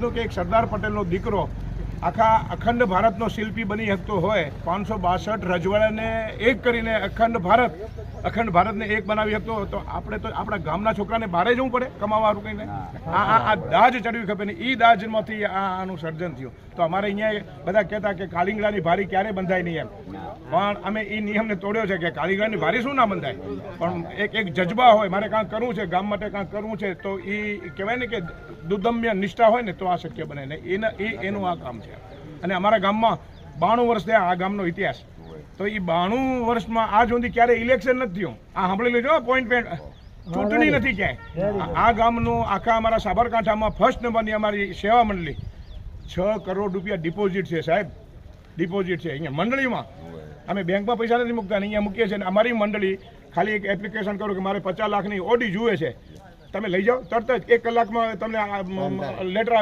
જાતનું કે એક સરદાર પટેલનો દીકરો આખા અખંડ ભારતનો શિલ્પી બની શકતો હોય, 562 રજવાડાને એક કરીને અખંડ ભારતને એક બનાવી શકતો હોય, તો આપણે તો આપણા ગામના છોકરાને બહાર જવું પડે કમાવાનું કહીને? આ દાજ ચડવી ખપે ને, એ દાજમાંથી આનું સર્જન થયું. તો અમારે અહીંયા બધા કહેતા કે કાલિંગડાની ભારી ક્યારે બંધાય નહીં એમ, પણ અમે એ નિયમને તોડ્યો છે કે કાલિંગડાની ભારી શું ના બંધાય, પણ એક જજ્બા હોય, મારે કાંઈક કરવું છે, ગામ માટે કાંઈક કરવું છે, તો એ કહેવાય ને કે દુદમ્ય નિષ્ઠા હોય ને તો આ શક્ય બને ને. એનું આ કામ છે. અને અમારા ગામમાં 92 વર્ષ થયા આ ગામનો ઇતિહાસ, તો એ 92 વર્ષમાં આજ સુધી ક્યારે ઇલેક્શન નથી થયું. આ સાંભળી લેજો, પોઈન્ટ ચૂંટણી નથી ક્યાંય. આ ગામનું આખા અમારા સાબરકાંઠામાં ફર્સ્ટ નંબરની અમારી સેવા મંડળી, 6 કરોડ રૂપિયા ડિપોઝિટ છે સાહેબ, ડિપોઝિટ છે અહીંયા મંડળીમાં. અમે બેંકમાં પૈસા નથી મૂકતા, અહીંયા મૂકીએ છીએ. અમારી મંડળી ખાલી એક એપ્લિકેશન કરો કે મારે 50 લાખની ઓડી જુએ છે, તમે લઈ જાઓ, તરત જ 1 કલાકમાં તમને લેટર